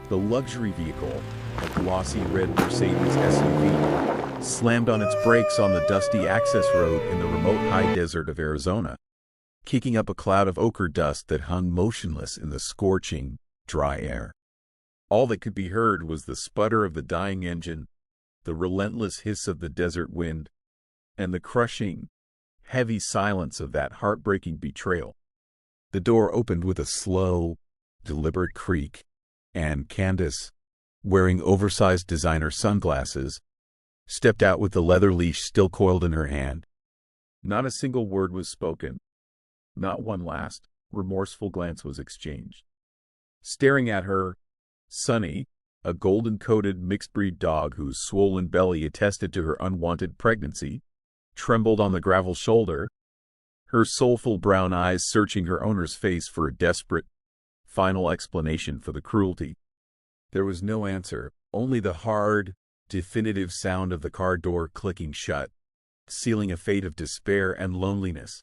The luxury vehicle, a glossy red Mercedes SUV, slammed on its brakes on the dusty access road in the remote high desert of Arizona, kicking up a cloud of ochre dust that hung motionless in the scorching, dry air. All that could be heard was the sputter of the dying engine, the relentless hiss of the desert wind, and the crushing, heavy silence of that heartbreaking betrayal. The door opened with a slow, deliberate creak, and Candace, wearing oversized designer sunglasses, stepped out with the leather leash still coiled in her hand. Not a single word was spoken. Not one last, remorseful glance was exchanged. Staring at her, Sunny, a golden-coated mixed-breed dog whose swollen belly attested to her unwanted pregnancy, trembled on the gravel shoulder, her soulful brown eyes searching her owner's face for a desperate, final explanation for the cruelty. There was no answer, only the hard, definitive sound of the car door clicking shut, sealing a fate of despair and loneliness.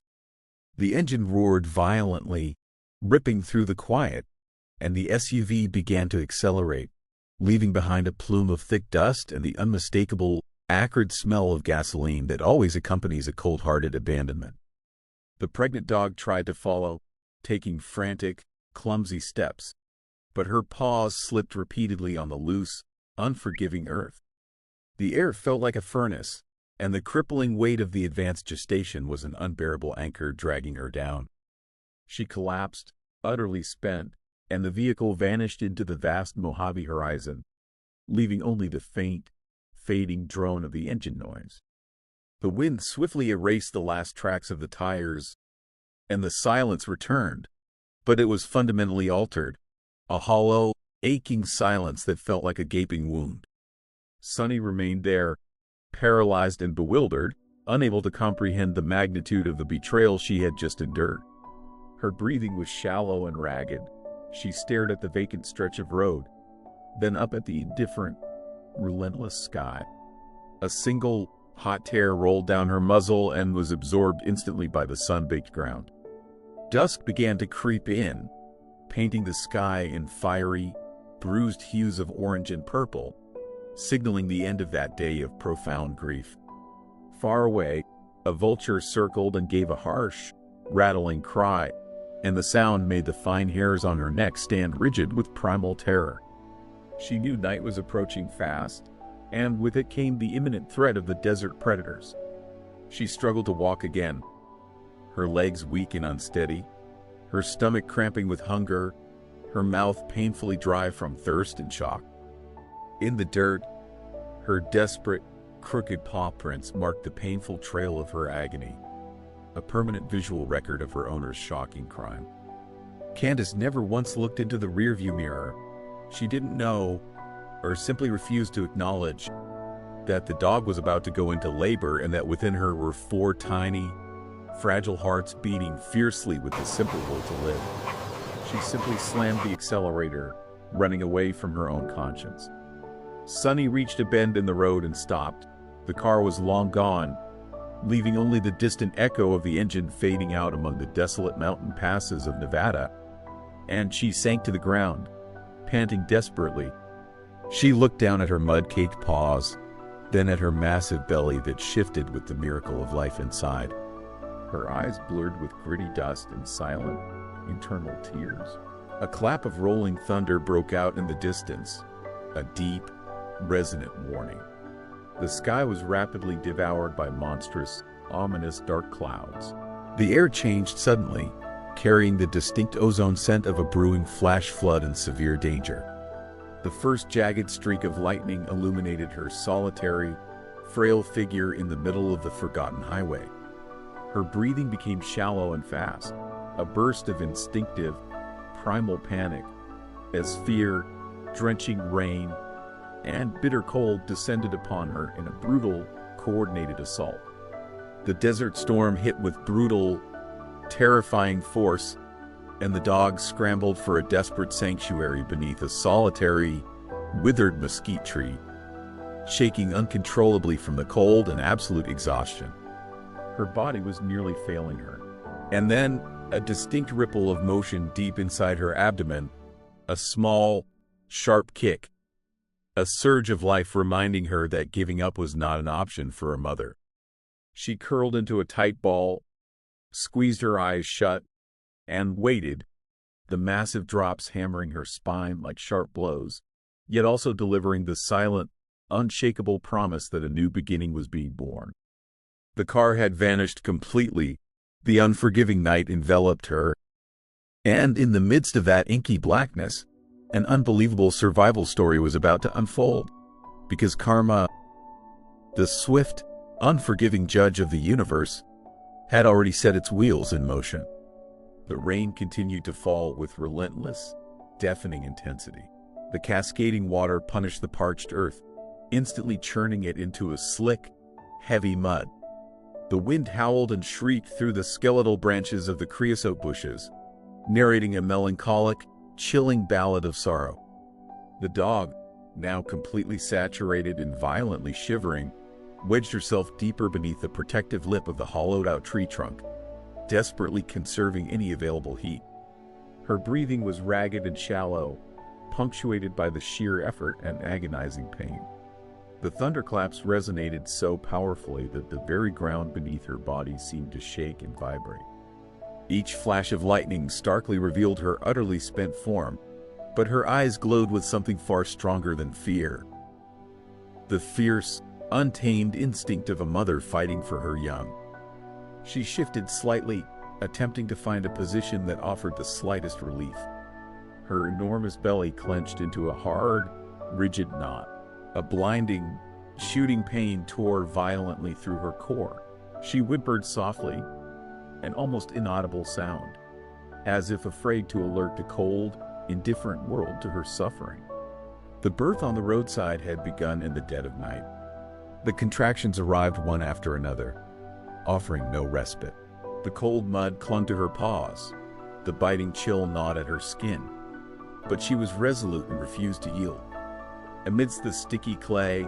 The engine roared violently, ripping through the quiet, and the SUV began to accelerate, leaving behind a plume of thick dust and the unmistakable, acrid smell of gasoline that always accompanies a cold-hearted abandonment. The pregnant dog tried to follow, taking frantic, clumsy steps, but her paws slipped repeatedly on the loose, unforgiving earth. The air felt like a furnace, and the crippling weight of the advanced gestation was an unbearable anchor dragging her down. She collapsed, utterly spent, and the vehicle vanished into the vast Mojave horizon, leaving only the faint, fading drone of the engine noise. The wind swiftly erased the last tracks of the tires, and the silence returned, but it was fundamentally altered, a hollow, aching silence that felt like a gaping wound. Sunny remained there, paralyzed and bewildered, unable to comprehend the magnitude of the betrayal she had just endured. Her breathing was shallow and ragged. She stared at the vacant stretch of road, then up at the indifferent, relentless sky. A single, hot tear rolled down her muzzle and was absorbed instantly by the sun-baked ground. Dusk began to creep in, painting the sky in fiery, bruised hues of orange and purple, signaling the end of that day of profound grief. Far away, a vulture circled and gave a harsh, rattling cry, and the sound made the fine hairs on her neck stand rigid with primal terror. She knew night was approaching fast, and with it came the imminent threat of the desert predators. She struggled to walk again, her legs weak and unsteady, her stomach cramping with hunger, her mouth painfully dry from thirst and shock. In the dirt, her desperate, crooked paw prints marked the painful trail of her agony, a permanent visual record of her owner's shocking crime. Candace never once looked into the rearview mirror. She didn't know, or simply refused to acknowledge, that the dog was about to go into labor and that within her were 4 tiny, fragile hearts beating fiercely with the simple will to live. She simply slammed the accelerator, running away from her own conscience. Sunny reached a bend in the road and stopped. The car was long gone, leaving only the distant echo of the engine fading out among the desolate mountain passes of Nevada, and she sank to the ground, panting desperately. She looked down at her mud-caked paws, then at her massive belly that shifted with the miracle of life inside. Her eyes blurred with gritty dust and silent, internal tears. A clap of rolling thunder broke out in the distance, a deep, resonant warning. The sky was rapidly devoured by monstrous, ominous dark clouds. The air changed suddenly, carrying the distinct ozone scent of a brewing flash flood and severe danger. The first jagged streak of lightning illuminated her solitary, frail figure in the middle of the forgotten highway. Her breathing became shallow and fast, a burst of instinctive, primal panic, as fear, drenching rain, and bitter cold descended upon her in a brutal, coordinated assault. The desert storm hit with brutal, terrifying force, and the dog scrambled for a desperate sanctuary beneath a solitary, withered mesquite tree, shaking uncontrollably from the cold and absolute exhaustion. Her body was nearly failing her. And then, a distinct ripple of motion deep inside her abdomen, a small, sharp kick. A surge of life reminding her that giving up was not an option for a mother. She curled into a tight ball, squeezed her eyes shut, and waited, the massive drops hammering her spine like sharp blows, yet also delivering the silent, unshakable promise that a new beginning was being born. The car had vanished completely, the unforgiving night enveloped her, and in the midst of that inky blackness, an unbelievable survival story was about to unfold, because karma, the swift, unforgiving judge of the universe, had already set its wheels in motion. The rain continued to fall with relentless, deafening intensity. The cascading water punished the parched earth, instantly churning it into a slick, heavy mud. The wind howled and shrieked through the skeletal branches of the creosote bushes, narrating a melancholic, chilling ballad of sorrow. The dog, now completely saturated and violently shivering, wedged herself deeper beneath the protective lip of the hollowed-out tree trunk, desperately conserving any available heat. Her breathing was ragged and shallow, punctuated by the sheer effort and agonizing pain. The thunderclaps resonated so powerfully that the very ground beneath her body seemed to shake and vibrate. Each flash of lightning starkly revealed her utterly spent form, but her eyes glowed with something far stronger than fear. The fierce, untamed instinct of a mother fighting for her young. She shifted slightly, attempting to find a position that offered the slightest relief. Her enormous belly clenched into a hard, rigid knot. A blinding, shooting pain tore violently through her core. She whimpered softly, an almost inaudible sound, as if afraid to alert the cold, indifferent world to her suffering. The birth on the roadside had begun in the dead of night. The contractions arrived one after another, offering no respite. The cold mud clung to her paws, the biting chill gnawed at her skin, but she was resolute and refused to yield. Amidst the sticky clay,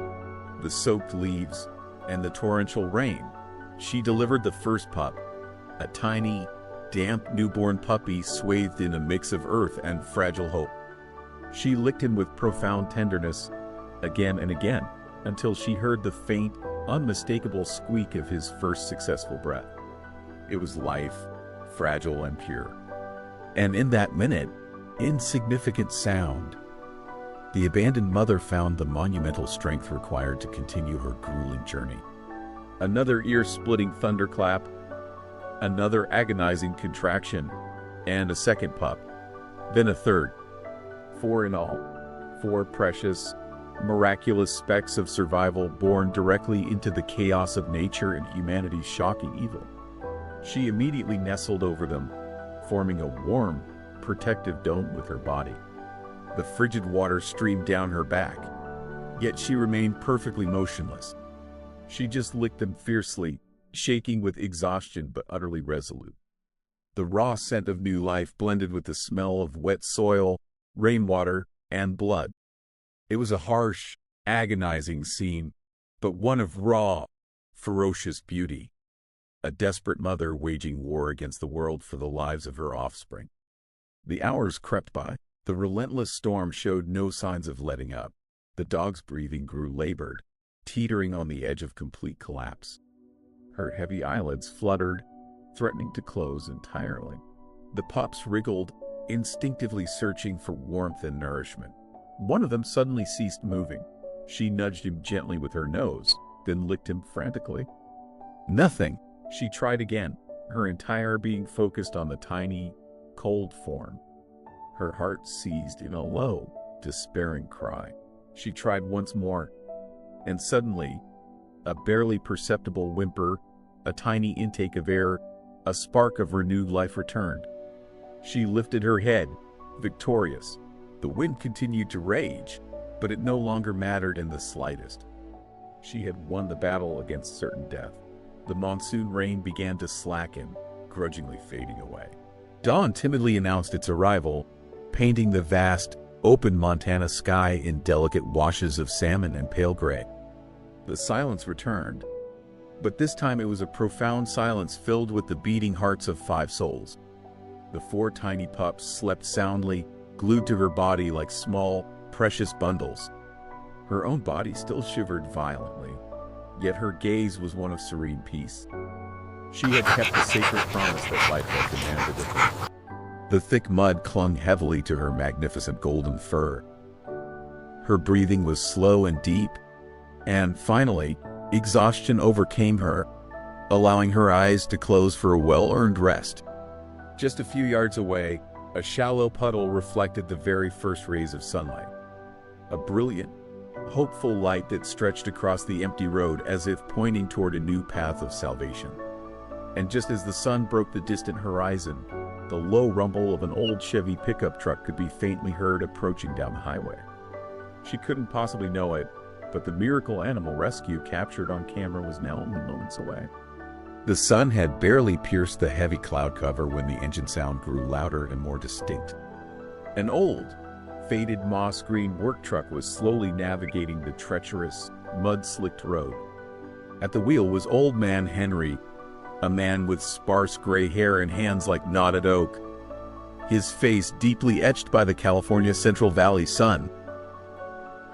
the soaked leaves, and the torrential rain, she delivered the first pup, a tiny, damp newborn puppy swathed in a mix of earth and fragile hope. She licked him with profound tenderness, again and again, until she heard the faint, unmistakable squeak of his first successful breath. It was life, fragile and pure. And in that minute, insignificant sound, the abandoned mother found the monumental strength required to continue her grueling journey. Another ear-splitting thunderclap, another agonizing contraction, and a second pup, then a third. 4 in all. 4 precious, miraculous specks of survival born directly into the chaos of nature and humanity's shocking evil. She immediately nestled over them, forming a warm, protective dome with her body. The frigid water streamed down her back, yet she remained perfectly motionless. She just licked them fiercely, shaking with exhaustion but utterly resolute. The raw scent of new life blended with the smell of wet soil, rainwater, and blood. It was a harsh, agonizing scene, but one of raw, ferocious beauty. A desperate mother waging war against the world for the lives of her offspring. The hours crept by. The relentless storm showed no signs of letting up. The dog's breathing grew labored, teetering on the edge of complete collapse. Her heavy eyelids fluttered, threatening to close entirely. The pups wriggled, instinctively searching for warmth and nourishment. One of them suddenly ceased moving. She nudged him gently with her nose, then licked him frantically. Nothing. She tried again, her entire being focused on the tiny, cold form. Her heart seized in a low, despairing cry. She tried once more, and suddenly, a barely perceptible whimper, a tiny intake of air, a spark of renewed life returned. She lifted her head, victorious. The wind continued to rage, but it no longer mattered in the slightest. She had won the battle against certain death. The monsoon rain began to slacken, grudgingly fading away. Dawn timidly announced its arrival, painting the vast, open Montana sky in delicate washes of salmon and pale gray. The silence returned, but this time it was a profound silence filled with the beating hearts of 5 souls. The 4 tiny pups slept soundly, glued to her body like small, precious bundles. Her own body still shivered violently, yet her gaze was one of serene peace. She had kept the sacred promise that life had demanded of her. The thick mud clung heavily to her magnificent golden fur. Her breathing was slow and deep, and finally, exhaustion overcame her, allowing her eyes to close for a well-earned rest. Just a few yards away, a shallow puddle reflected the very first rays of sunlight. A brilliant, hopeful light that stretched across the empty road as if pointing toward a new path of salvation. And just as the sun broke the distant horizon, the low rumble of an old Chevy pickup truck could be faintly heard approaching down the highway. She couldn't possibly know it, but the miracle animal rescue captured on camera was now only moments away. The sun had barely pierced the heavy cloud cover when the engine sound grew louder and more distinct. An old, faded moss-green work truck was slowly navigating the treacherous, mud-slicked road. At the wheel was Old Man Henry, a man with sparse gray hair and hands like knotted oak, his face deeply etched by the California Central Valley sun,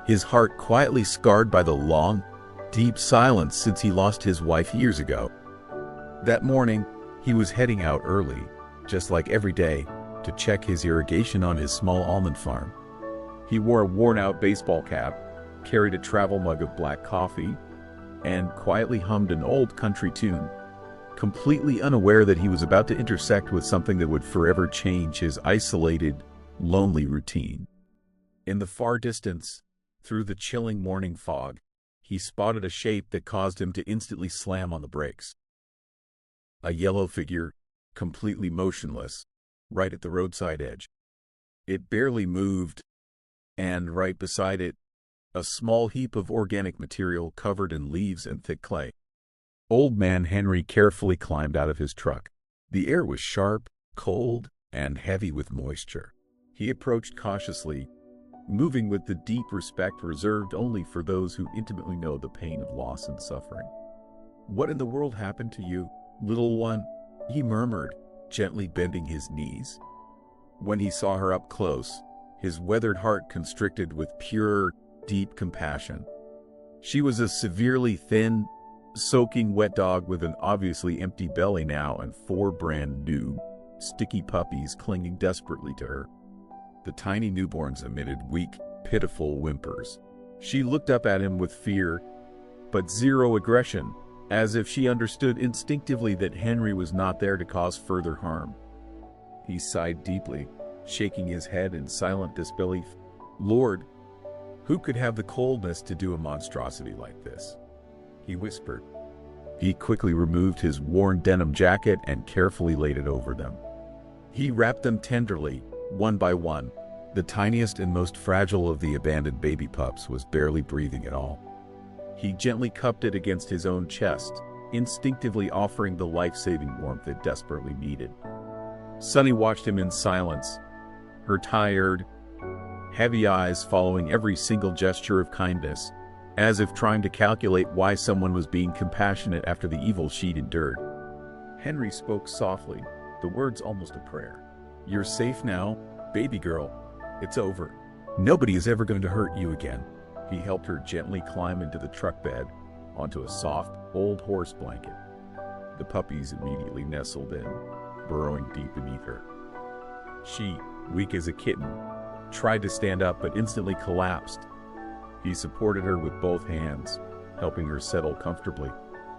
his heart quietly scarred by the long, deep silence since he lost his wife years ago. That morning, he was heading out early, just like every day, to check his irrigation on his small almond farm. He wore a worn-out baseball cap, carried a travel mug of black coffee, and quietly hummed an old country tune, completely unaware that he was about to intersect with something that would forever change his isolated, lonely routine. In the far distance, through the chilling morning fog, he spotted a shape that caused him to instantly slam on the brakes. A yellow figure, completely motionless, right at the roadside edge. It barely moved, and right beside it, a small heap of organic material covered in leaves and thick clay. Old Man Henry carefully climbed out of his truck. The air was sharp, cold, and heavy with moisture. He approached cautiously, moving with the deep respect reserved only for those who intimately know the pain of loss and suffering. "What in the world happened to you, little one?" he murmured, gently bending his knees. When he saw her up close, his weathered heart constricted with pure, deep compassion. She was a severely thin, soaking wet dog with an obviously empty belly now and 4 brand new, sticky puppies clinging desperately to her. The tiny newborns emitted weak, pitiful whimpers. She looked up at him with fear, but zero aggression, as if she understood instinctively that Henry was not there to cause further harm. He sighed deeply, shaking his head in silent disbelief. "Lord, who could have the coldness to do a monstrosity like this?" he whispered. He quickly removed his worn denim jacket and carefully laid it over them. He wrapped them tenderly, one by one. The tiniest and most fragile of the abandoned baby pups was barely breathing at all. He gently cupped it against his own chest, instinctively offering the life-saving warmth it desperately needed. Sunny watched him in silence, her tired, heavy eyes following every single gesture of kindness, as if trying to calculate why someone was being compassionate after the evil she'd endured. Henry spoke softly, the words almost a prayer. "You're safe now, baby girl. It's over. Nobody is ever going to hurt you again." He helped her gently climb into the truck bed, onto a soft, old horse blanket. The puppies immediately nestled in, burrowing deep beneath her. She, weak as a kitten, tried to stand up but instantly collapsed. He supported her with both hands, helping her settle comfortably.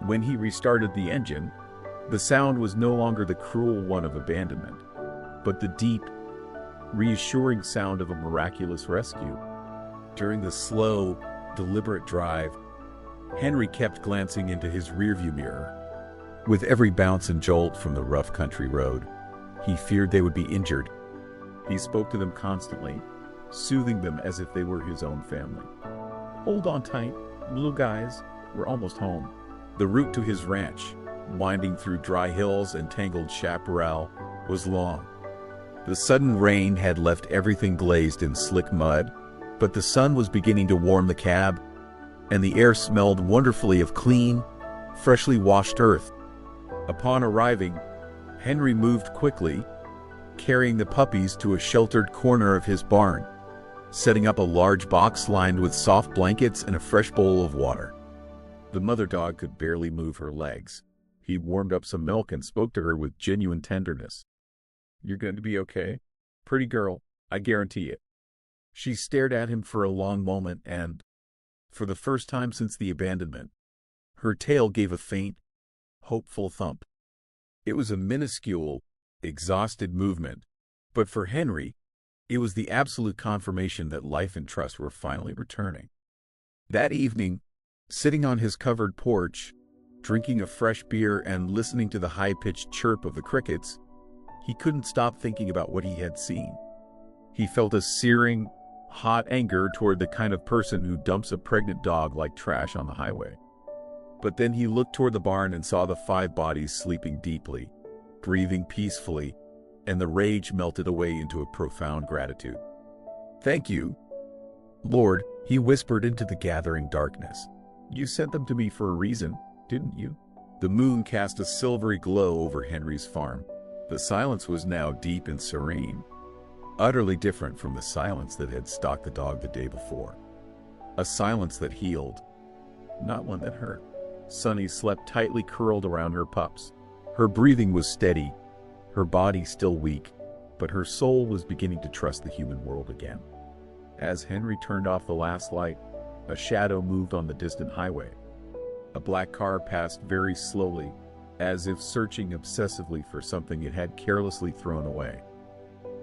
When he restarted the engine, the sound was no longer the cruel one of abandonment, but the deep, reassuring sound of a miraculous rescue. During the slow, deliberate drive, Henry kept glancing into his rearview mirror. With every bounce and jolt from the rough country road, he feared they would be injured. He spoke to them constantly, soothing them as if they were his own family. "Hold on tight, little guys, we're almost home." The route to his ranch, winding through dry hills and tangled chaparral, was long. The sudden rain had left everything glazed in slick mud, but the sun was beginning to warm the cab, and the air smelled wonderfully of clean, freshly washed earth. Upon arriving, Henry moved quickly, carrying the puppies to a sheltered corner of his barn. setting up a large box lined with soft blankets and a fresh bowl of water. The mother dog could barely move her legs. He warmed up some milk and spoke to her with genuine tenderness. "You're going to be okay, pretty girl, I guarantee it." She stared at him for a long moment and, for the first time since the abandonment, her tail gave a faint, hopeful thump. It was a minuscule, exhausted movement, but for Henry, it was the absolute confirmation that life and trust were finally returning. That evening, sitting on his covered porch, drinking a fresh beer and listening to the high-pitched chirp of the crickets, he couldn't stop thinking about what he had seen. He felt a searing, hot anger toward the kind of person who dumps a pregnant dog like trash on the highway. But then he looked toward the barn and saw the 5 bodies sleeping deeply, breathing peacefully, and the rage melted away into a profound gratitude. "Thank you, Lord," he whispered into the gathering darkness. "You sent them to me for a reason, didn't you?" The moon cast a silvery glow over Henry's farm. The silence was now deep and serene, utterly different from the silence that had stalked the dog the day before. A silence that healed, not one that hurt. Sunny slept tightly curled around her pups. Her breathing was steady, her body still weak, but her soul was beginning to trust the human world again. As Henry turned off the last light, a shadow moved on the distant highway. A black car passed very slowly, as if searching obsessively for something it had carelessly thrown away.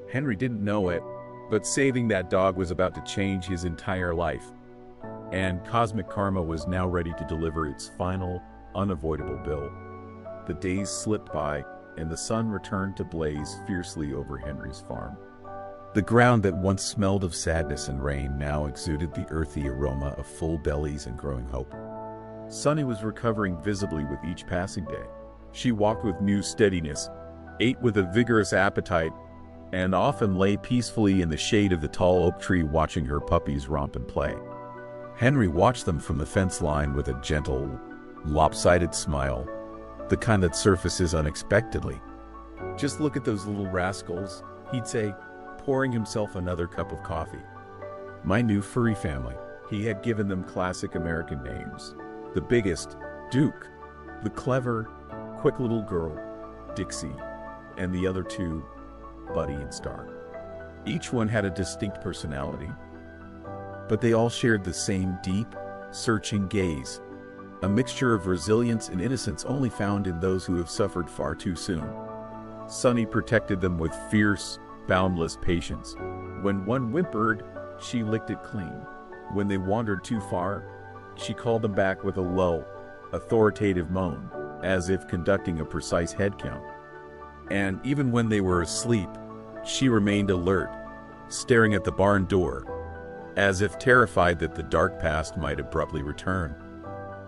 Henry didn't know it, but saving that dog was about to change his entire life, and cosmic karma was now ready to deliver its final, unavoidable bill. The days slipped by, and the sun returned to blaze fiercely over Henry's farm. The ground that once smelled of sadness and rain now exuded the earthy aroma of full bellies and growing hope. Sunny was recovering visibly with each passing day. She walked with new steadiness, ate with a vigorous appetite, and often lay peacefully in the shade of the tall oak tree watching her puppies romp and play. Henry watched them from the fence line with a gentle, lopsided smile, the kind that surfaces unexpectedly. "Just look at those little rascals," he'd say, pouring himself another cup of coffee. "My new furry family." He had given them classic American names. The biggest, Duke; the clever, quick little girl, Dixie; and the other 2, Buddy and Star. Each one had a distinct personality, but they all shared the same deep, searching gaze, a mixture of resilience and innocence only found in those who have suffered far too soon. Sunny protected them with fierce, boundless patience. When one whimpered, she licked it clean. When they wandered too far, she called them back with a low, authoritative moan, as if conducting a precise head count. And even when they were asleep, she remained alert, staring at the barn door, as if terrified that the dark past might abruptly return.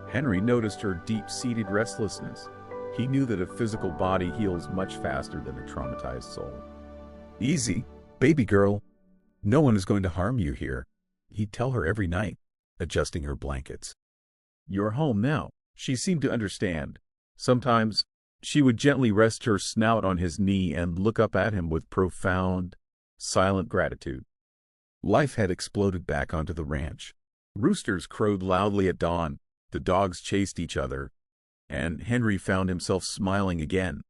Henry noticed her deep-seated restlessness. He knew that a physical body heals much faster than a traumatized soul. "Easy, baby girl. No one is going to harm you here," he'd tell her every night, adjusting her blankets. "You're home now." She seemed to understand. Sometimes, she would gently rest her snout on his knee and look up at him with profound, silent gratitude. Life had exploded back onto the ranch. Roosters crowed loudly at dawn, the dogs chased each other, and Henry found himself smiling again,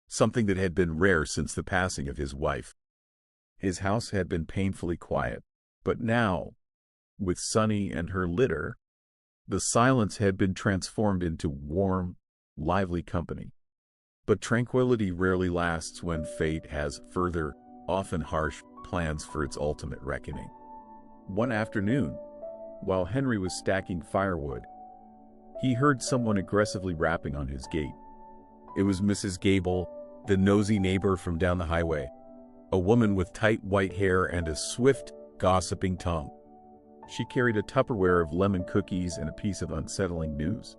something that had been rare since the passing of his wife. His house had been painfully quiet, but now, with Sunny and her litter, the silence had been transformed into warm, lively company. But tranquility rarely lasts when fate has further, often harsh, plans for its ultimate reckoning. One afternoon, while Henry was stacking firewood, he heard someone aggressively rapping on his gate. It was Mrs. Gable, the nosy neighbor from down the highway, a woman with tight white hair and a swift, gossiping tongue. She carried a Tupperware of lemon cookies and a piece of unsettling news.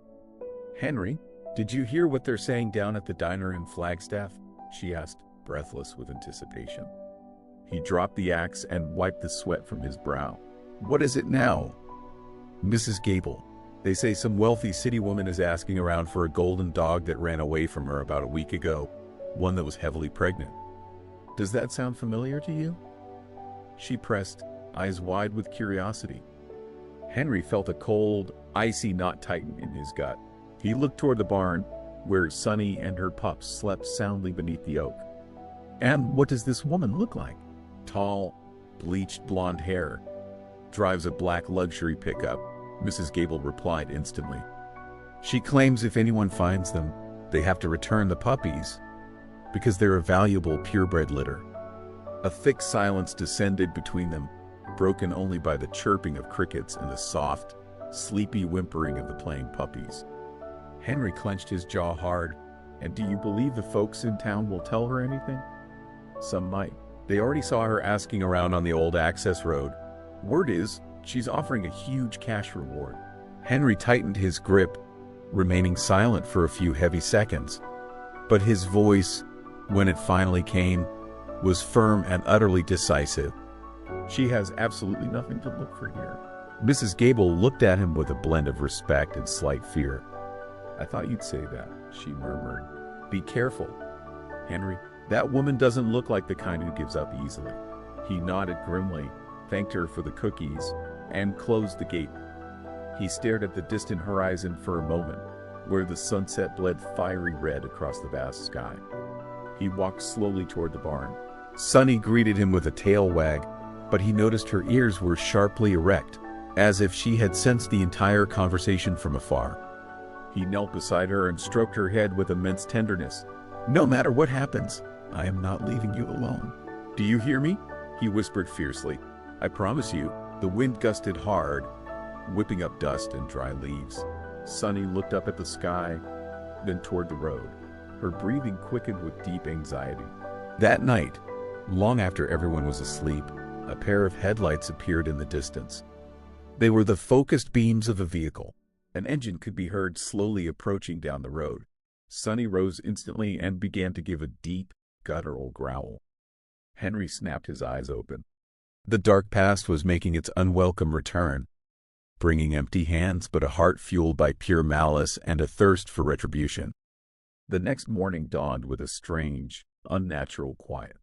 "Henry, did you hear what they're saying down at the diner in Flagstaff?" she asked, breathless with anticipation. He dropped the axe and wiped the sweat from his brow. "What is it now?" "Mrs. Gable, they say some wealthy city woman is asking around for a golden dog that ran away from her about a week ago, one that was heavily pregnant. Does that sound familiar to you?" She pressed, eyes wide with curiosity. Henry felt a cold, icy knot tighten in his gut. He looked toward the barn, where Sunny and her pups slept soundly beneath the oak. "And what does this woman look like?" "Tall, bleached blonde hair. Drives a black luxury pickup," Mrs. Gable replied instantly. "She claims if anyone finds them, they have to return the puppies, because they're a valuable purebred litter." A thick silence descended between them, broken only by the chirping of crickets and the soft, sleepy whimpering of the playing puppies. Henry clenched his jaw hard. "And do you believe the folks in town will tell her anything?" "Some might. They already saw her asking around on the old access road. Word is, she's offering a huge cash reward." Henry tightened his grip, remaining silent for a few heavy seconds. But his voice, when it finally came, was firm and utterly decisive. "She has absolutely nothing to look for here." Mrs. Gable looked at him with a blend of respect and slight fear. "I thought you'd say that," she murmured. "Be careful, Henry. That woman doesn't look like the kind who gives up easily." He nodded grimly, thanked her for the cookies, and closed the gate. He stared at the distant horizon for a moment, where the sunset bled fiery red across the vast sky. He walked slowly toward the barn. Sunny greeted him with a tail wag, but he noticed her ears were sharply erect, as if she had sensed the entire conversation from afar. He knelt beside her and stroked her head with immense tenderness. "No matter what happens, I am not leaving you alone. Do you hear me?" he whispered fiercely. "I promise you." The wind gusted hard, whipping up dust and dry leaves. Sunny looked up at the sky, then toward the road. Her breathing quickened with deep anxiety. That night, long after everyone was asleep, a pair of headlights appeared in the distance. They were the focused beams of a vehicle. An engine could be heard slowly approaching down the road. Sunny rose instantly and began to give a deep, guttural growl. Henry snapped his eyes open. The dark past was making its unwelcome return, bringing empty hands but a heart fueled by pure malice and a thirst for retribution. The next morning dawned with a strange, unnatural quiet.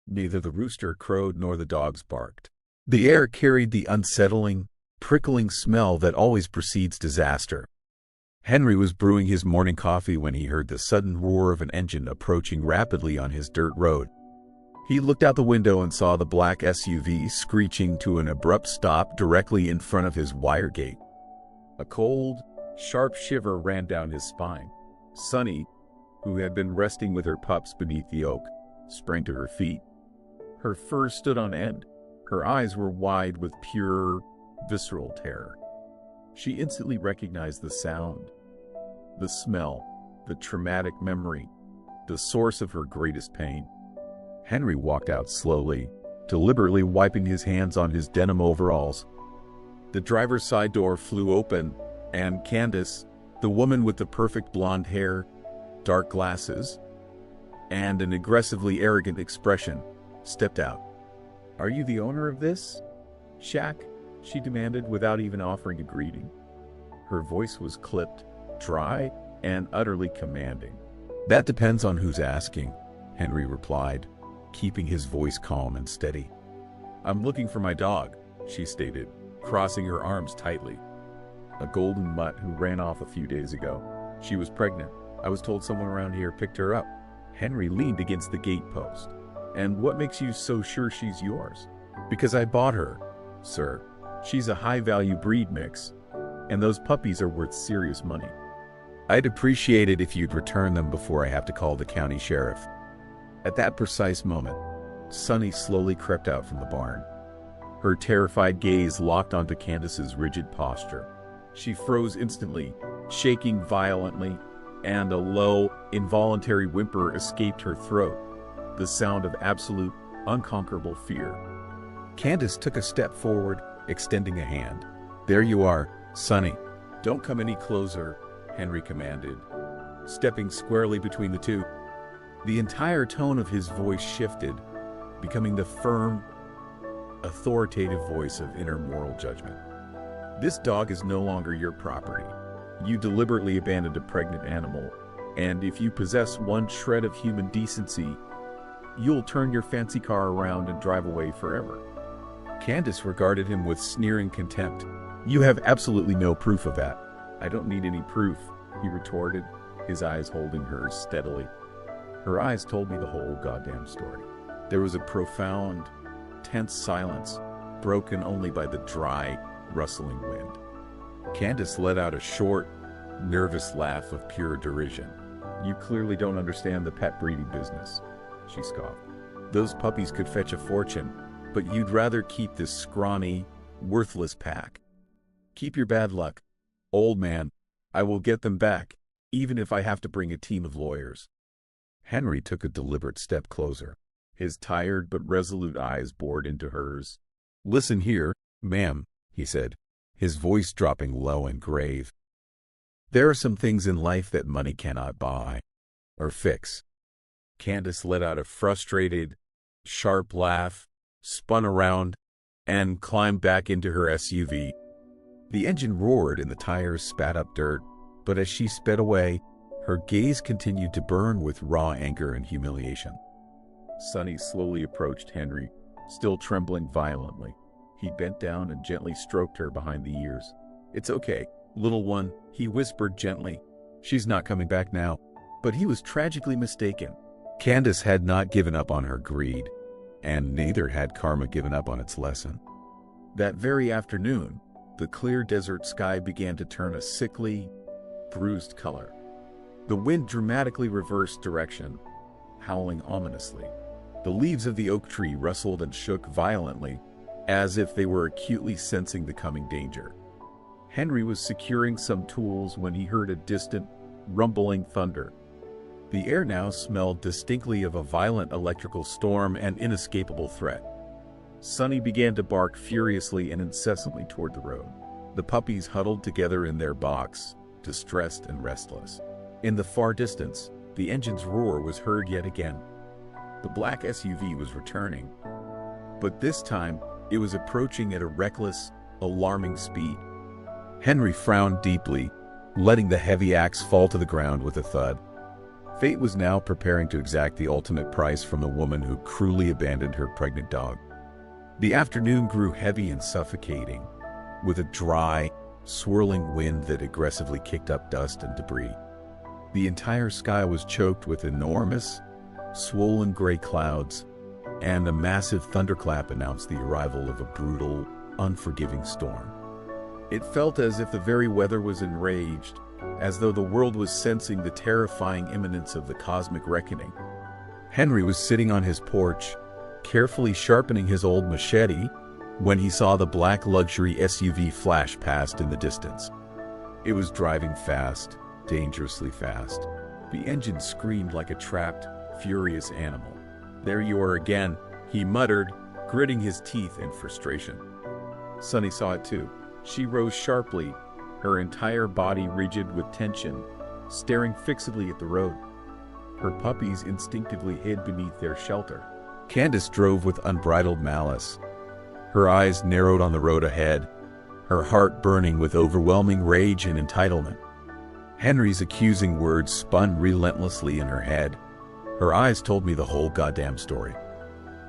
Neither the rooster crowed nor the dogs barked. The air carried the unsettling, prickling smell that always precedes disaster. Henry was brewing his morning coffee when he heard the sudden roar of an engine approaching rapidly on his dirt road. He looked out the window and saw the black SUV screeching to an abrupt stop directly in front of his wire gate. A cold, sharp shiver ran down his spine. Sunny, who had been resting with her pups beneath the oak, sprang to her feet. Her fur stood on end. Her eyes were wide with pure, visceral terror. She instantly recognized the sound, the smell, the traumatic memory, the source of her greatest pain. Henry walked out slowly, deliberately wiping his hands on his denim overalls. The driver's side door flew open, and Candace, the woman with the perfect blonde hair, dark glasses, and an aggressively arrogant expression, stepped out. "Are you the owner of this shack?" she demanded without even offering a greeting. Her voice was clipped, dry, and utterly commanding. "That depends on who's asking," Henry replied, keeping his voice calm and steady. "I'm looking for my dog," she stated, crossing her arms tightly. "A golden mutt who ran off a few days ago. She was pregnant. I was told someone around here picked her up." Henry leaned against the gate post. "And what makes you so sure she's yours?" "Because I bought her, sir. She's a high-value breed mix, and those puppies are worth serious money. I'd appreciate it if you'd return them before I have to call the county sheriff." At that precise moment, Sunny slowly crept out from the barn. Her terrified gaze locked onto Candace's rigid posture. She froze instantly, shaking violently, and a low, involuntary whimper escaped her throat, the sound of absolute, unconquerable fear. Candace took a step forward, extending a hand. "There you are, Sunny." "Don't come any closer," Henry commanded, stepping squarely between the two. The entire tone of his voice shifted, becoming the firm, authoritative voice of inner moral judgment. "This dog is no longer your property. You deliberately abandoned a pregnant animal, and if you possess one shred of human decency, you'll turn your fancy car around and drive away forever." Candace regarded him with sneering contempt. "You have absolutely no proof of that." "I don't need any proof," he retorted, his eyes holding hers steadily. Her eyes told me the whole goddamn story. There was a profound, tense silence, broken only by the dry, rustling wind. Candace let out a short, nervous laugh of pure derision. "You clearly don't understand the pet breeding business," she scoffed. "Those puppies could fetch a fortune, but you'd rather keep this scrawny, worthless pack. Keep your bad luck, old man. I will get them back, even if I have to bring a team of lawyers." Henry took a deliberate step closer. His tired but resolute eyes bored into hers. "Listen here, ma'am," he said, his voice dropping low and grave. "There are some things in life that money cannot buy or fix." Candace let out a frustrated, sharp laugh, spun around, and climbed back into her SUV. The engine roared and the tires spat up dirt, but as she sped away, her gaze continued to burn with raw anger and humiliation. Sonny slowly approached Henry, still trembling violently. He bent down and gently stroked her behind the ears. "It's okay, little one," he whispered gently. "She's not coming back now." But he was tragically mistaken. Candace had not given up on her greed, and neither had karma given up on its lesson. That very afternoon, the clear desert sky began to turn a sickly, bruised color. The wind dramatically reversed direction, howling ominously. The leaves of the oak tree rustled and shook violently, as if they were acutely sensing the coming danger. Henry was securing some tools when he heard a distant, rumbling thunder. The air now smelled distinctly of a violent electrical storm and inescapable threat. Sonny began to bark furiously and incessantly toward the road. The puppies huddled together in their box, distressed and restless. In the far distance, the engine's roar was heard yet again. The black SUV was returning, but this time it was approaching at a reckless, alarming speed. Henry frowned deeply, letting the heavy axe fall to the ground with a thud. Fate was now preparing to exact the ultimate price from the woman who cruelly abandoned her pregnant dog. The afternoon grew heavy and suffocating, with a dry, swirling wind that aggressively kicked up dust and debris. The entire sky was choked with enormous, swollen gray clouds, and a massive thunderclap announced the arrival of a brutal, unforgiving storm. It felt as if the very weather was enraged, as though the world was sensing the terrifying imminence of the cosmic reckoning. Henry was sitting on his porch, carefully sharpening his old machete, when he saw the black luxury SUV flash past in the distance. It was driving fast, dangerously fast. The engine screamed like a trapped, furious animal. "There you are again," he muttered, gritting his teeth in frustration. Sonny saw it too. She rose sharply, her entire body rigid with tension, staring fixedly at the road. Her puppies instinctively hid beneath their shelter. Candace drove with unbridled malice, her eyes narrowed on the road ahead, her heart burning with overwhelming rage and entitlement. Henry's accusing words spun relentlessly in her head. Her eyes told me the whole goddamn story.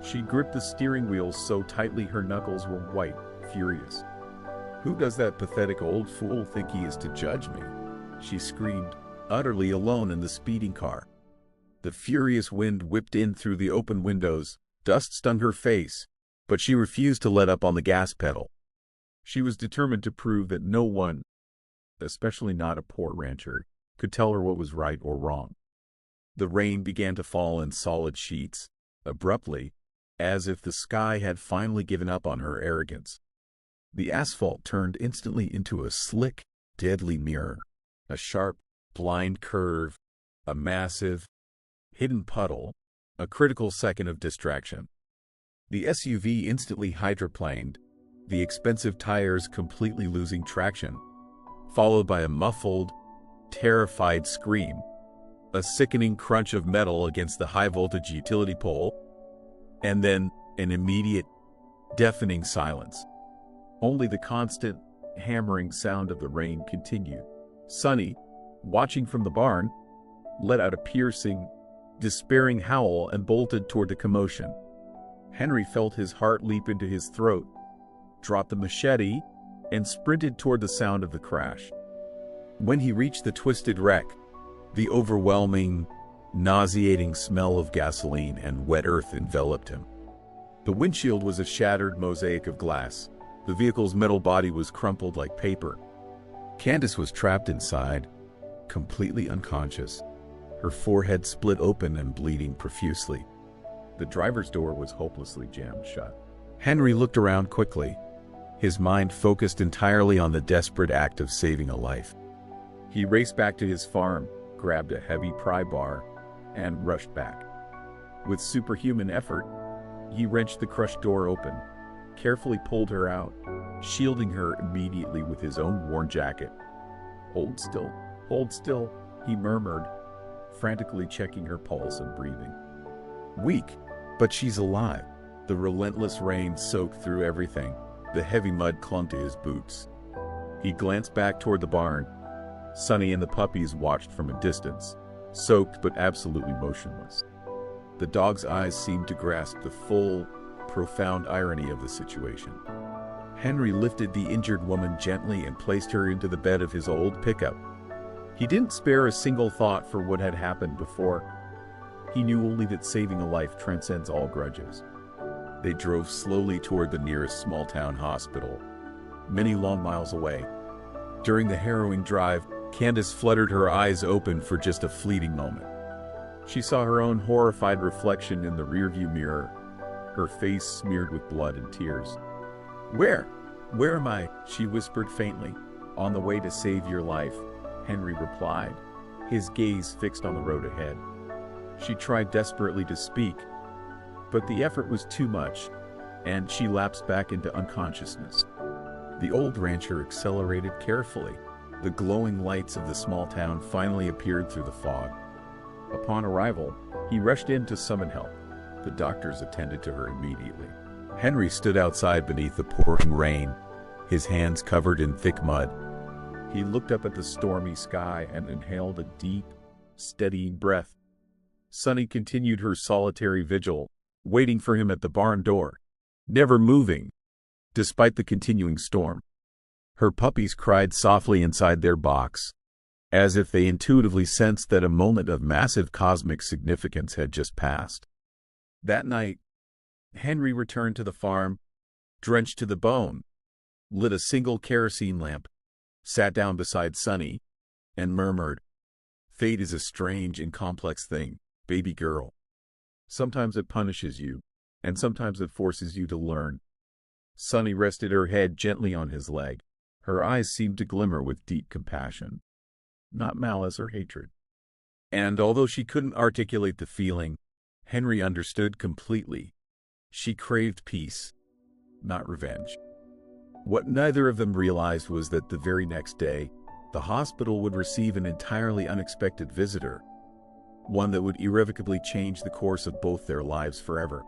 She gripped the steering wheel so tightly her knuckles were white, furious. "Who does that pathetic old fool think he is to judge me?" she screamed, utterly alone in the speeding car. The furious wind whipped in through the open windows, dust stung her face, but she refused to let up on the gas pedal. She was determined to prove that no one, especially not a poor rancher, could tell her what was right or wrong. The rain began to fall in solid sheets, abruptly, as if the sky had finally given up on her arrogance. The asphalt turned instantly into a slick, deadly mirror, a sharp, blind curve, a massive, hidden puddle, a critical second of distraction. The SUV instantly hydroplaned, the expensive tires completely losing traction, followed by a muffled, terrified scream, a sickening crunch of metal against the high-voltage utility pole, and then an immediate, deafening silence. Only the constant, hammering sound of the rain continued. Sonny, watching from the barn, let out a piercing, despairing howl and bolted toward the commotion. Henry felt his heart leap into his throat, dropped the machete, and sprinted toward the sound of the crash. When he reached the twisted wreck, the overwhelming, nauseating smell of gasoline and wet earth enveloped him. The windshield was a shattered mosaic of glass. The vehicle's metal body was crumpled like paper. Candace was trapped inside, completely unconscious, her forehead split open and bleeding profusely. The driver's door was hopelessly jammed shut. Henry looked around quickly, his mind focused entirely on the desperate act of saving a life. He raced back to his farm, grabbed a heavy pry bar, and rushed back. With superhuman effort, he wrenched the crushed door open, carefully pulled her out, shielding her immediately with his own worn jacket. Hold still," he murmured, frantically checking her pulse and breathing. Weak, but she's alive. The relentless rain soaked through everything. The heavy mud clung to his boots. He glanced back toward the barn. Sonny and the puppies watched from a distance, soaked but absolutely motionless. The dog's eyes seemed to grasp the full, profound irony of the situation. Henry lifted the injured woman gently and placed her into the bed of his old pickup. He didn't spare a single thought for what had happened before. He knew only that saving a life transcends all grudges. They drove slowly toward the nearest small-town hospital, many long miles away. During the harrowing drive, Candace fluttered her eyes open for just a fleeting moment. She saw her own horrified reflection in the rearview mirror, her face smeared with blood and tears. Where am I?" she whispered faintly. "On the way to save your life," Henry replied, his gaze fixed on the road ahead. She tried desperately to speak, but the effort was too much, and she lapsed back into unconsciousness. The old rancher accelerated carefully. The glowing lights of the small town finally appeared through the fog. Upon arrival, he rushed in to summon help. The doctors attended to her immediately. Henry stood outside beneath the pouring rain, his hands covered in thick mud. He looked up at the stormy sky and inhaled a deep, steadying breath. Sonny continued her solitary vigil, waiting for him at the barn door, never moving, despite the continuing storm. Her puppies cried softly inside their box, as if they intuitively sensed that a moment of massive cosmic significance had just passed. That night, Henry returned to the farm, drenched to the bone, lit a single kerosene lamp, sat down beside Sonny, and murmured, "Fate is a strange and complex thing, baby girl. Sometimes it punishes you, and sometimes it forces you to learn." Sonny rested her head gently on his leg. Her eyes seemed to glimmer with deep compassion, not malice or hatred. And although she couldn't articulate the feeling, Henry understood completely. She craved peace, not revenge. What neither of them realized was that the very next day, the hospital would receive an entirely unexpected visitor, one that would irrevocably change the course of both their lives forever.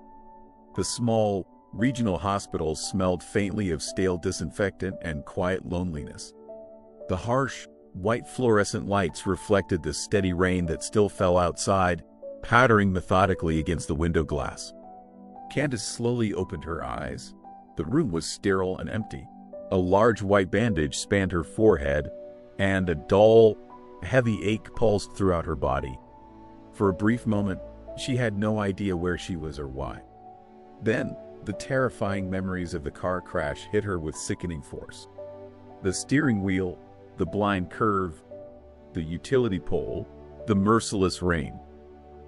The small, regional hospital smelled faintly of stale disinfectant and quiet loneliness. The harsh, white fluorescent lights reflected the steady rain that still fell outside, pattering methodically against the window glass. Candace slowly opened her eyes. The room was sterile and empty. A large white bandage spanned her forehead, and a dull, heavy ache pulsed throughout her body. For a brief moment, she had no idea where she was or why. Then, the terrifying memories of the car crash hit her with sickening force. The steering wheel, the blind curve, the utility pole, the merciless rain.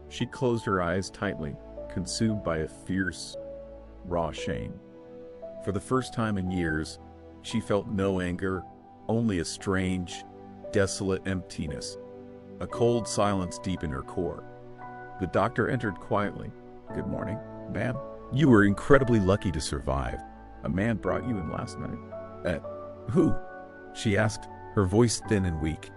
She closed her eyes tightly, consumed by a fierce, raw shame. For the first time in years, she felt no anger, only a strange, desolate emptiness, a cold silence deep in her core. The doctor entered quietly. "Good morning, ma'am. You were incredibly lucky to survive. A man brought you in last night." Who?" she asked, her voice thin and weak.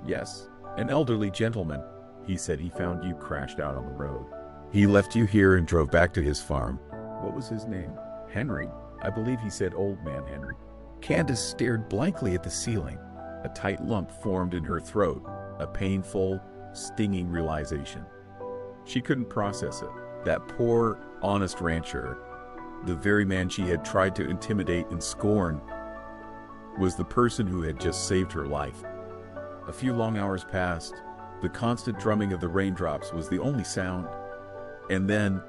"Yes, an elderly gentleman. He said he found you crashed out on the road. He left you here and drove back to his farm." "What was his name?" "Henry. I believe he said Old Man Henry." Candace stared blankly at the ceiling. A tight lump formed in her throat, a painful, stinging realization. She couldn't process it. That poor, honest rancher, The very man she had tried to intimidate and scorn was the person who had just saved her life. A few long hours passed. The constant drumming of the raindrops was the only sound. And then,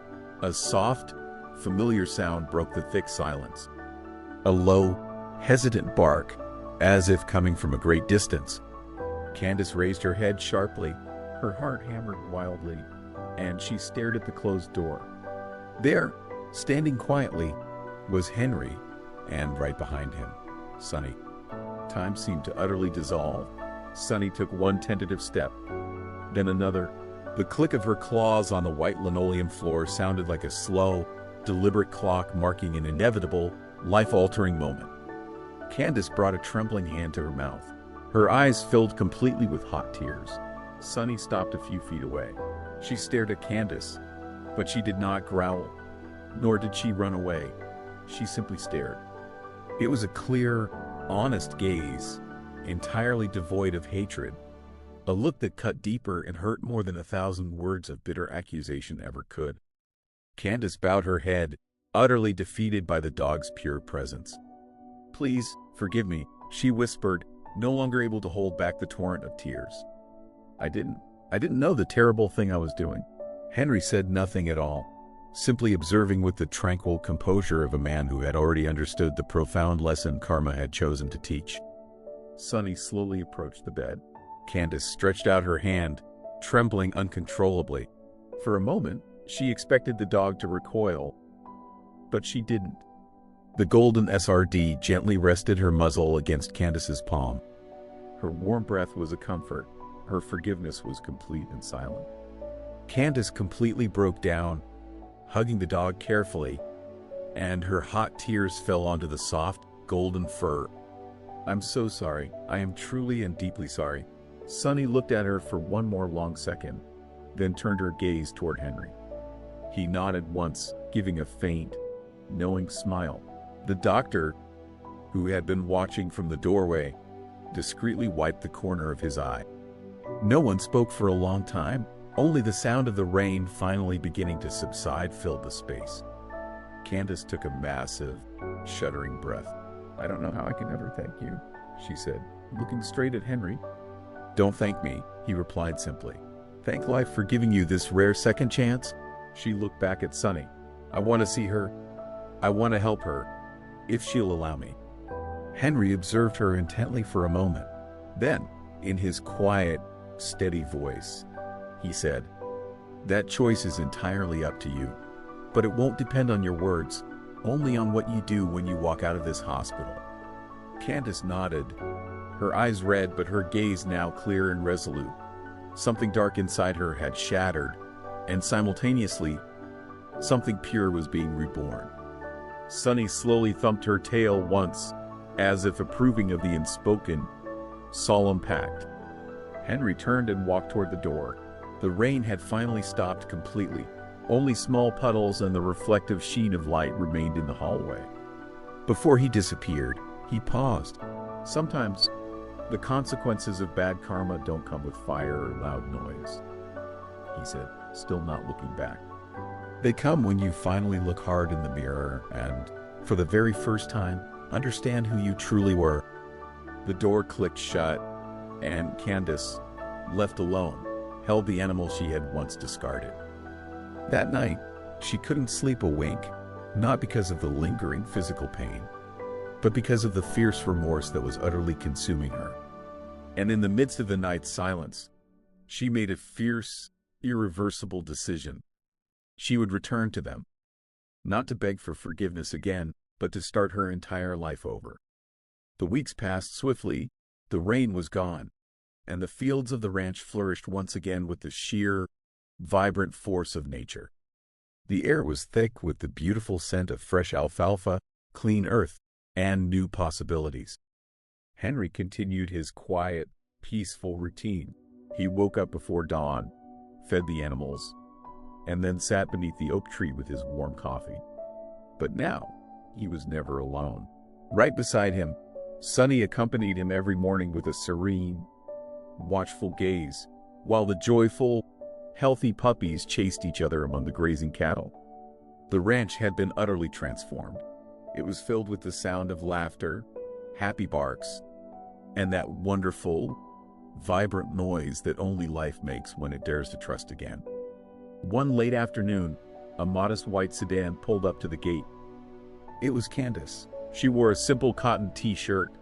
a soft, familiar sound broke the thick silence. A low, hesitant bark, as if coming from a great distance. Candace raised her head sharply, her heart hammered wildly, and she stared at the closed door. There, standing quietly, was Henry, and right behind him, Sonny. Time seemed to utterly dissolve. Sonny took one tentative step, then another. The click of her claws on the white linoleum floor sounded like a slow, deliberate clock marking an inevitable, life-altering moment. Candace brought a trembling hand to her mouth. Her eyes filled completely with hot tears. Sonny stopped a few feet away. She stared at Candace, but she did not growl, nor did she run away. She simply stared. It was a clear, honest gaze, entirely devoid of hatred. A look that cut deeper and hurt more than 1,000 words of bitter accusation ever could. Candace bowed her head, utterly defeated by the dog's pure presence. "Please, forgive me," she whispered, no longer able to hold back the torrent of tears. I didn't know the terrible thing I was doing." Henry said nothing at all, simply observing with the tranquil composure of a man who had already understood the profound lesson karma had chosen to teach. Sonny slowly approached the bed. Candace stretched out her hand, trembling uncontrollably. For a moment, she expected the dog to recoil, but she didn't. The golden SRD gently rested her muzzle against Candace's palm. Her warm breath was a comfort. Her forgiveness was complete and silent. Candace completely broke down, hugging the dog carefully, and her hot tears fell onto the soft, golden fur. "I'm so sorry. I am truly and deeply sorry." Sonny looked at her for one more long second, then turned her gaze toward Henry. He nodded once, giving a faint, knowing smile. The doctor, who had been watching from the doorway, discreetly wiped the corner of his eye. No one spoke for a long time. Only the sound of the rain finally beginning to subside filled the space. Candace took a massive, shuddering breath. "I don't know how I can ever thank you," she said, looking straight at Henry. "Don't thank me," he replied simply. "Thank life for giving you this rare second chance." She looked back at Sonny. "I want to see her. I want to help her, if she'll allow me." Henry observed her intently for a moment. Then, in his quiet, steady voice, he said, "That choice is entirely up to you. But it won't depend on your words, only on what you do when you walk out of this hospital." Candace nodded, her eyes red but her gaze now clear and resolute. Something dark inside her had shattered, and simultaneously, something pure was being reborn. Sonny slowly thumped her tail once, as if approving of the unspoken, solemn pact. Henry turned and walked toward the door. The rain had finally stopped completely. Only small puddles and the reflective sheen of light remained in the hallway. Before he disappeared, he paused. "Sometimes, the consequences of bad karma don't come with fire or loud noise," he said, still not looking back. "They come when you finally look hard in the mirror and, for the very first time, understand who you truly were." The door clicked shut, and Candace, left alone, held the animal she had once discarded. That night, she couldn't sleep a wink, not because of the lingering physical pain, but because of the fierce remorse that was utterly consuming her. And in the midst of the night's silence, she made a fierce, irreversible decision. She would return to them, not to beg for forgiveness again, but to start her entire life over. The weeks passed swiftly, the rain was gone, and the fields of the ranch flourished once again with the sheer, vibrant force of nature. The air was thick with the beautiful scent of fresh alfalfa, clean earth, and new possibilities. Henry continued his quiet, peaceful routine. He woke up before dawn, fed the animals, and then sat beneath the oak tree with his warm coffee. But now, he was never alone. Right beside him, Sonny accompanied him every morning with a serene, watchful gaze, while the joyful, healthy puppies chased each other among the grazing cattle. The ranch had been utterly transformed. It was filled with the sound of laughter, happy barks, and that wonderful, vibrant noise that only life makes when it dares to trust again. One late afternoon, a modest white sedan pulled up to the gate. It was Candace. She wore a simple cotton t-shirt,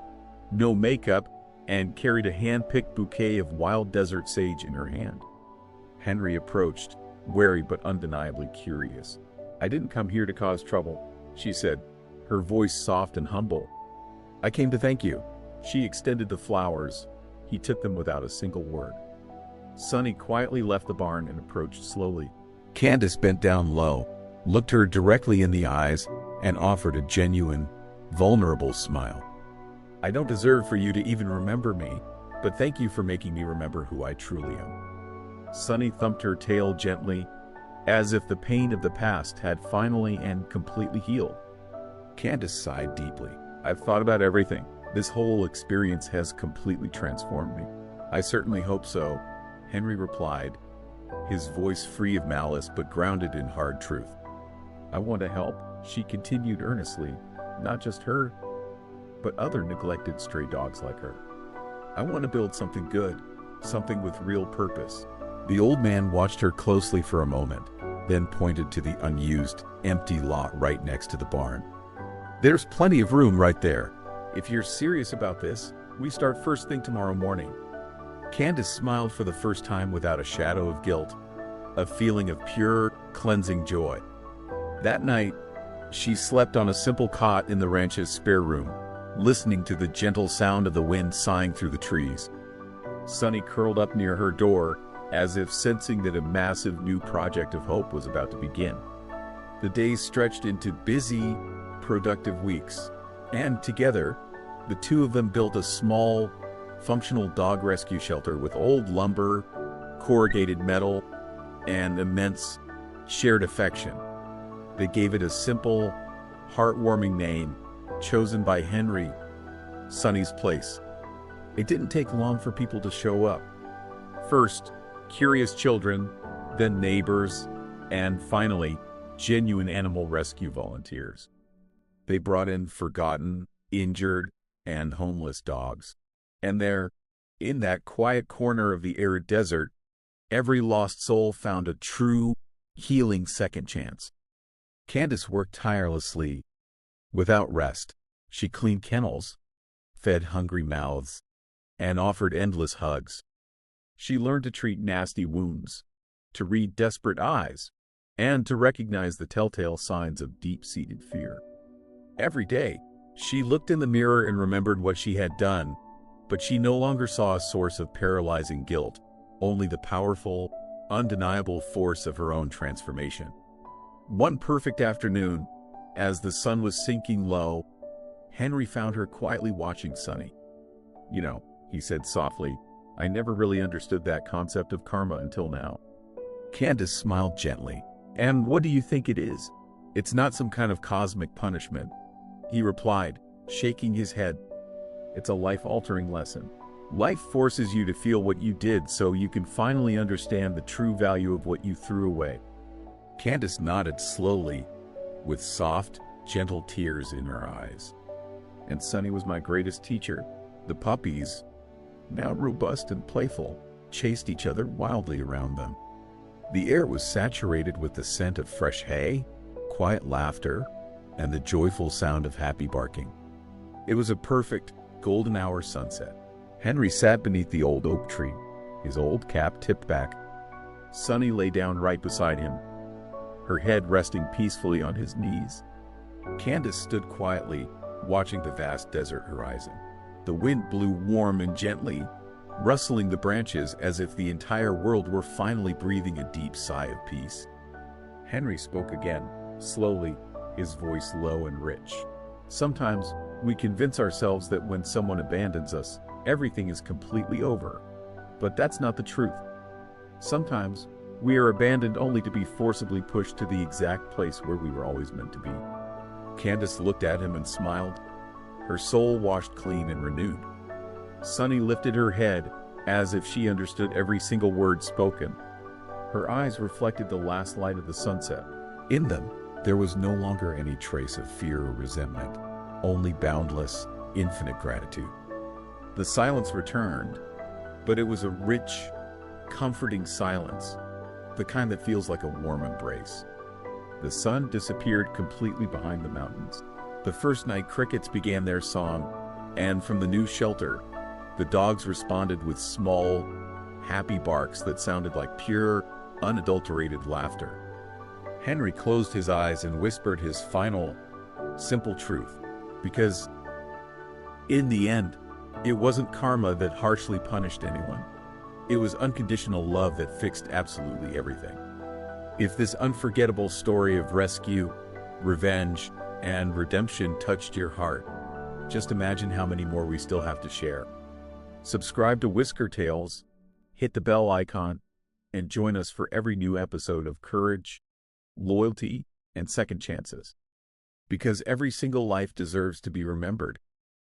no makeup, and carried a hand-picked bouquet of wild desert sage in her hand. Henry approached, wary but undeniably curious. "I didn't come here to cause trouble," she said, her voice soft and humble. "I came to thank you." She extended the flowers. He took them without a single word. Sonny quietly left the barn and approached slowly. Candace bent down low, looked her directly in the eyes, and offered a genuine, vulnerable smile. "I don't deserve for you to even remember me, but thank you for making me remember who I truly am." Sonny thumped her tail gently, as if the pain of the past had finally and completely healed. Candace sighed deeply. "I've thought about everything. This whole experience has completely transformed me." "I certainly hope so," Henry replied, his voice free of malice but grounded in hard truth. "I want to help," she continued earnestly, "not just her, but other neglected stray dogs like her. I want to build something good, something with real purpose." The old man watched her closely for a moment, then pointed to the unused, empty lot right next to the barn. "There's plenty of room right there. If you're serious about this, we start first thing tomorrow morning." Candace smiled for the first time without a shadow of guilt, a feeling of pure, cleansing joy. That night, she slept on a simple cot in the ranch's spare room, listening to the gentle sound of the wind sighing through the trees. Sonny curled up near her door, as if sensing that a massive new project of hope was about to begin. The days stretched into busy, productive weeks, and together, the two of them built a small, functional dog rescue shelter with old lumber, corrugated metal, and immense shared affection. They gave it a simple, heartwarming name, chosen by Henry, Sonny's Place. It didn't take long for people to show up. First, curious children, then neighbors, and finally, genuine animal rescue volunteers. They brought in forgotten, injured, and homeless dogs. And there, in that quiet corner of the arid desert, every lost soul found a true, healing second chance. Candace worked tirelessly, without rest. She cleaned kennels, fed hungry mouths, and offered endless hugs. She learned to treat nasty wounds, to read desperate eyes, and to recognize the telltale signs of deep-seated fear. Every day, she looked in the mirror and remembered what she had done, but she no longer saw a source of paralyzing guilt, only the powerful, undeniable force of her own transformation. One perfect afternoon, as the sun was sinking low, Henry found her quietly watching Sonny. "You know," he said softly, "I never really understood that concept of karma until now." Candace smiled gently. "And what do you think it is?" "It's not some kind of cosmic punishment," he replied, shaking his head. "It's a life-altering lesson. Life forces you to feel what you did so you can finally understand the true value of what you threw away." Candace nodded slowly, with soft, gentle tears in her eyes. "And Sonny was my greatest teacher. The puppies, now robust and playful, chased each other wildly around them. The air was saturated with the scent of fresh hay, quiet laughter, and the joyful sound of happy barking. It was a perfect, golden hour sunset. Henry sat beneath the old oak tree, his old cap tipped back. Sonny lay down right beside him, her head resting peacefully on his knees. Candace stood quietly, watching the vast desert horizon. The wind blew warm and gently, rustling the branches as if the entire world were finally breathing a deep sigh of peace. Henry spoke again, slowly, his voice low and rich. "Sometimes we convince ourselves that when someone abandons us, everything is completely over. But that's not the truth. Sometimes we are abandoned only to be forcibly pushed to the exact place where we were always meant to be." Candace looked at him and smiled, her soul washed clean and renewed. Sonny lifted her head, as if she understood every single word spoken. Her eyes reflected the last light of the sunset. In them, There was no longer any trace of fear or resentment, only boundless, infinite gratitude. The silence returned, but it was a rich, comforting silence, the kind that feels like a warm embrace. The sun disappeared completely behind the mountains. The first night crickets began their song, and from the new shelter, the dogs responded with small, happy barks that sounded like pure, unadulterated laughter. Henry closed his eyes and whispered his final, simple truth, because, in the end, it wasn't karma that harshly punished anyone. It was unconditional love that fixed absolutely everything. If this unforgettable story of rescue, revenge, and redemption touched your heart, just imagine how many more we still have to share. Subscribe to Whisker Tales, hit the bell icon, and join us for every new episode of courage, loyalty, and second chances. Because every single life deserves to be remembered.